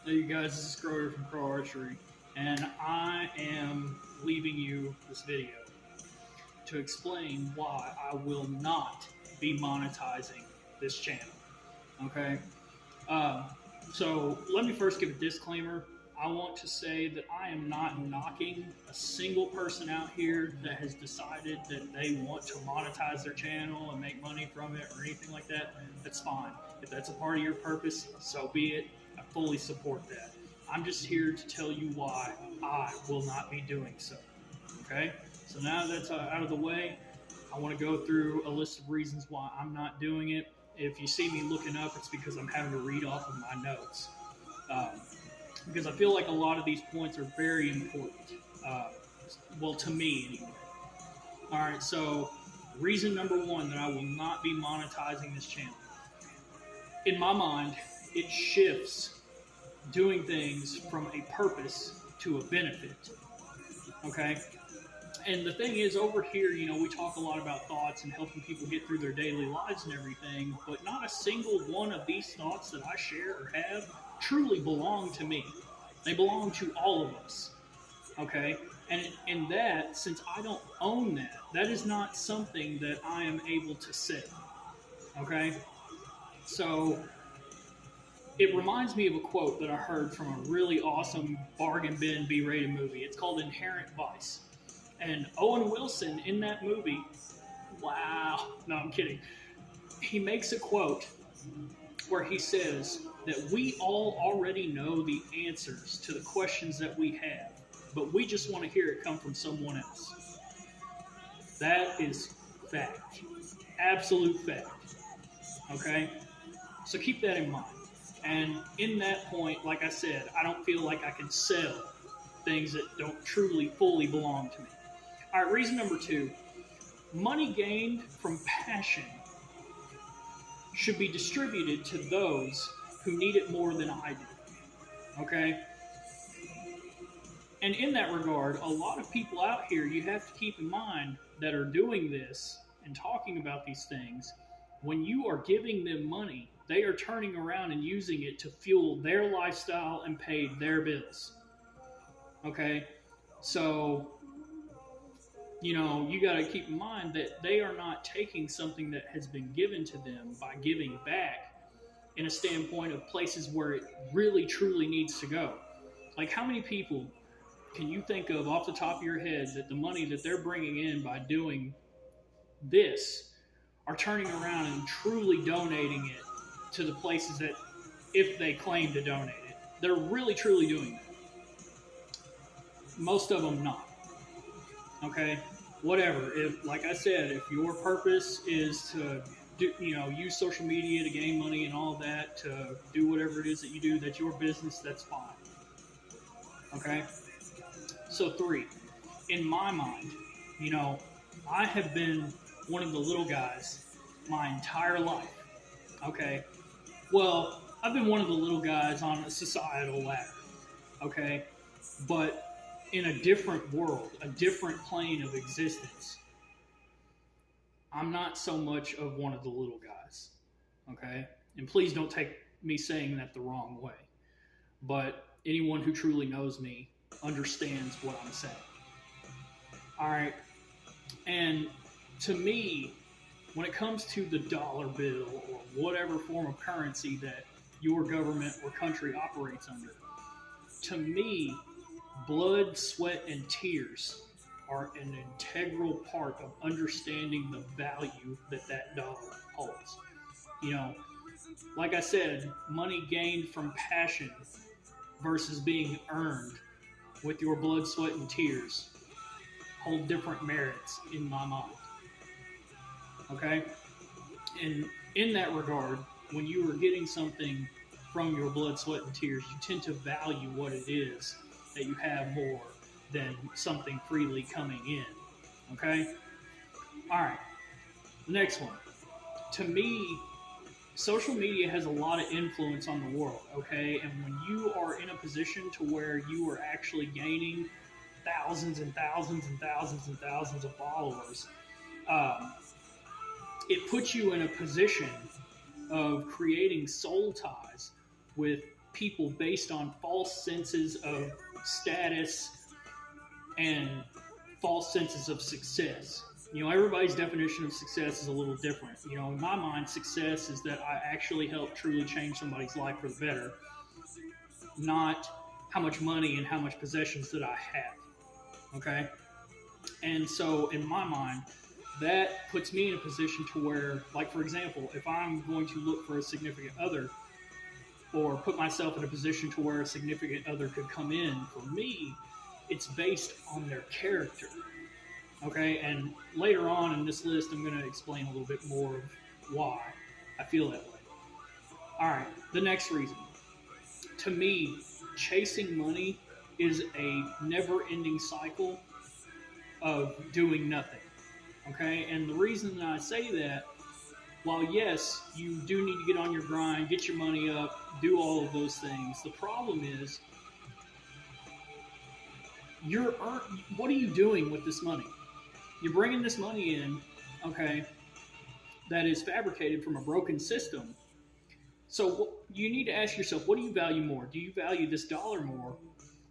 Hey, you guys, this is Crow from Crow Archery, and I am leaving you this video to explain why I will not be monetizing this channel. Okay? Um, so let me first give a disclaimer. I want to say that I am not knocking a single person out here that has decided that they want to monetize their channel and make money from it or anything like that. That's fine. If that's a part of your purpose, so be it. I fully support that. I'm just here to tell you why I will not be doing so. Okay? So now that's out of the way, I want to go through a list of reasons why I'm not doing it. If you see me looking up, it's because I'm having to read off of my notes. Because I feel like a lot of these points are very important. Well, to me anyway. All right, so reason number one that I will not be monetizing this channel. In my mind, it shifts doing things from a purpose to a benefit. Okay? And the thing is, over here, we talk a lot about thoughts and helping people get through their daily lives and everything, but not a single one of these thoughts that I share or have truly belong to me. They belong to all of us. Okay? And in that, since I don't own that, that is not something that I am able to sell. Okay? So it reminds me of a quote that I heard from a really awesome bargain bin B-rated movie. It's called Inherent Vice. And Owen Wilson in that movie, wow, no, I'm kidding. He makes a quote where he says that we all already know the answers to the questions that we have, but we just want to hear it come from someone else. That is fact. Absolute fact. Okay? So keep that in mind. And in that point, like I said, I don't feel like I can sell things that don't truly, fully belong to me. All right, reason number two, money gained from passion should be distributed to those who need it more than I do, okay? And in that regard, a lot of people out here, you have to keep in mind, that are doing this and talking about these things, when you are giving them money, they are turning around and using it to fuel their lifestyle and pay their bills, okay? So you got to keep in mind that they are not taking something that has been given to them by giving back in a standpoint of places where it really, truly needs to go. Like, how many people can you think of off the top of your head that the money that they're bringing in by doing this are turning around and truly donating it to the places that, if they claim to donate it, they're really, truly doing that? Most of them not. Okay, whatever. If, like I said, if your purpose is to use social media to gain money and all that, to do whatever it is that you do, that's your business, that's fine. Okay? So three, in my mind, I have been one of the little guys my entire life. Okay? Well, I've been one of the little guys on a societal ladder. Okay? But in a different world, a different plane of existence. I'm not so much of one of the little guys, okay? And please don't take me saying that the wrong way. But anyone who truly knows me understands what I'm saying. All right? And to me, when it comes to the dollar bill or whatever form of currency that your government or country operates under, to me, blood, sweat, and tears are an integral part of understanding the value that dollar holds. Like I said, money gained from passion versus being earned with your blood, sweat, and tears hold different merits in my mind. Okay? And in that regard, when you are getting something from your blood, sweat, and tears, you tend to value what it is that you have more than something freely coming in. Okay? All right. Next one. To me, social media has a lot of influence on the world, okay? And when you are in a position to where you are actually gaining thousands and thousands and thousands and thousands of followers, it puts you in a position of creating soul ties with people based on false senses of status and false senses of success. Everybody's definition of success is a little different. In my mind, success is that I actually help truly change somebody's life for the better, not how much money and how much possessions that I have. Okay? And so in my mind, that puts me in a position to where, like, for example, if I'm going to look for a significant other, or put myself in a position to where a significant other could come in for me, it's based on their character. Okay, and later on in this list, I'm going to explain a little bit more of why I feel that way. All right, the next reason. To me, chasing money is a never-ending cycle of doing nothing. Okay, and the reason that I say that, while yes, you do need to get on your grind, get your money up, do all of those things, the problem is, what are you doing with this money? You're bringing this money in, okay, that is fabricated from a broken system. So you need to ask yourself, what do you value more? Do you value this dollar more,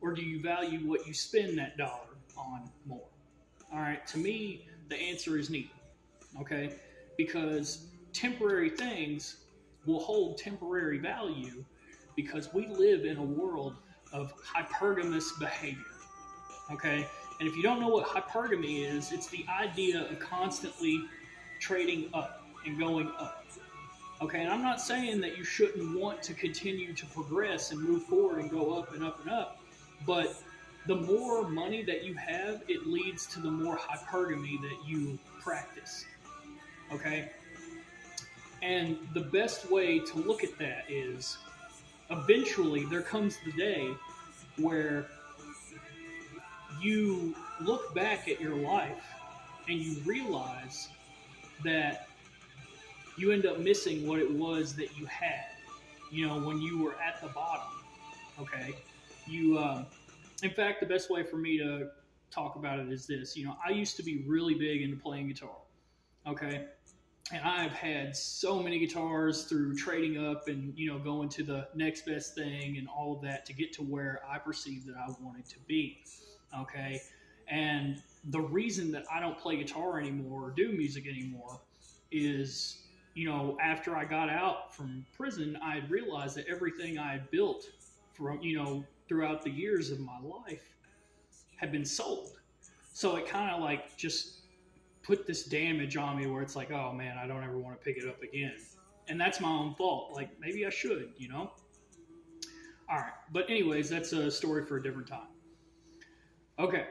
or do you value what you spend that dollar on more? All right, to me, the answer is neither, okay? Because temporary things will hold temporary value because we live in a world of hypergamous behavior, okay? And if you don't know what hypergamy is, it's the idea of constantly trading up and going up. Okay, and I'm not saying that you shouldn't want to continue to progress and move forward and go up and up and up, but the more money that you have, it leads to the more hypergamy that you practice. Okay? And the best way to look at that is, eventually there comes the day where you look back at your life and you realize that you end up missing what it was that you had, when you were at the bottom. Okay? In fact, the best way for me to talk about it is this. I used to be really big into playing guitar. Okay? And I've had so many guitars through trading up and, going to the next best thing and all of that to get to where I perceived that I wanted to be. Okay? And the reason that I don't play guitar anymore or do music anymore is, after I got out from prison, I had realized that everything I had built from, throughout the years of my life had been sold. So it kind of like just put this damage on me where it's like, oh man, I don't ever want to pick it up again. And that's my own fault. Like, maybe I should, All right. But anyways, that's a story for a different time. Okay.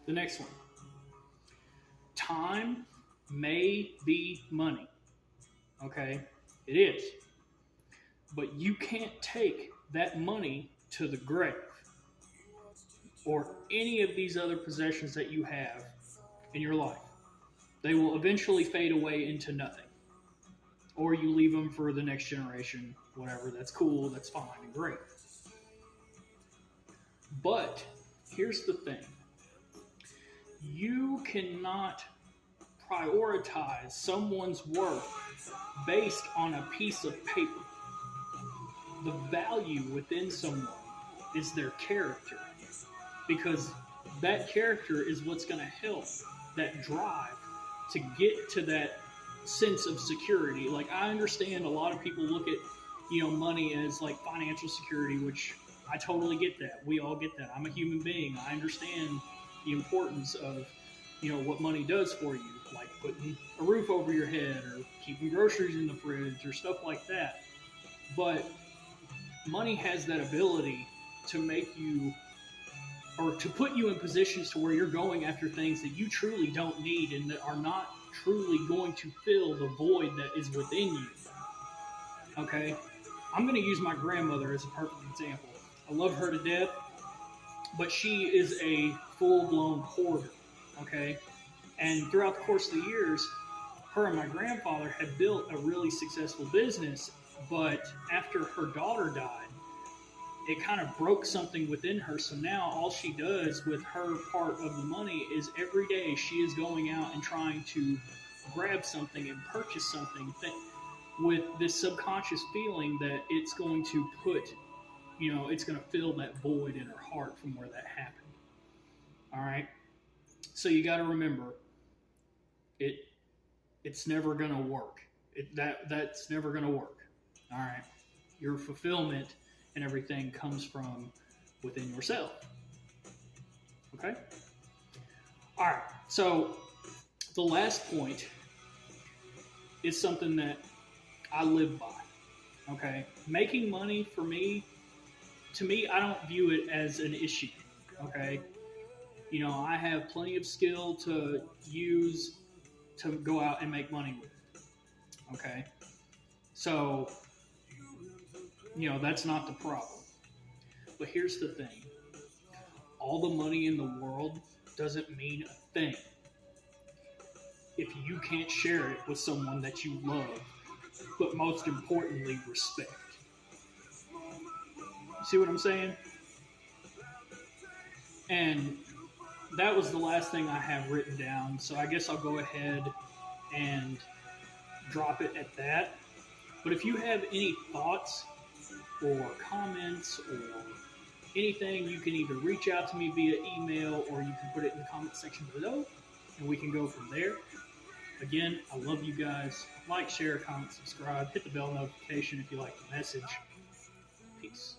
The next one. Time may be money. Okay? It is. But you can't take that money to the grave or any of these other possessions that you have in your life. They will eventually fade away into nothing. Or you leave them for the next generation, whatever. That's cool, that's fine and great. But here's the thing. You cannot prioritize someone's worth based on a piece of paper. The value within someone is their character, because that character is what's going to help that drive to get to that sense of security. Like, I understand a lot of people look at, money as like financial security, which I totally get that. We all get that. I'm a human being. I understand the importance of, what money does for you, like putting a roof over your head or keeping groceries in the fridge or stuff like that. But money has that ability to make you, or to put you in positions to where you're going after things that you truly don't need and that are not truly going to fill the void that is within you. Okay? I'm going to use my grandmother as a perfect example. I love her to death, but she is a full-blown hoarder. Okay? And throughout the course of the years, her and my grandfather had built a really successful business, but after her daughter died, it kind of broke something within her. So now all she does with her part of the money is every day she is going out and trying to grab something and purchase something with this subconscious feeling that it's going to put, it's going to fill that void in her heart from where that happened. All right. So you got to remember, it's never going to work. That's never going to work. All right. Your fulfillment and everything comes from within yourself. Okay. All right. So the last point is something that I live by. Okay. Making money for me, to me, I don't view it as an issue. Okay. I have plenty of skill to use to go out and make money with. Okay. So, that's not the problem. But here's the thing. All the money in the world doesn't mean a thing if you can't share it with someone that you love, but most importantly, respect. You see what I'm saying? And that was the last thing I have written down, so I guess I'll go ahead and drop it at that. But if you have any thoughts or comments or anything, you can either reach out to me via email or you can put it in the comment section below, and we can go from there. Again, I love you guys. Like, share, comment, subscribe. Hit the bell notification if you like the message. Peace.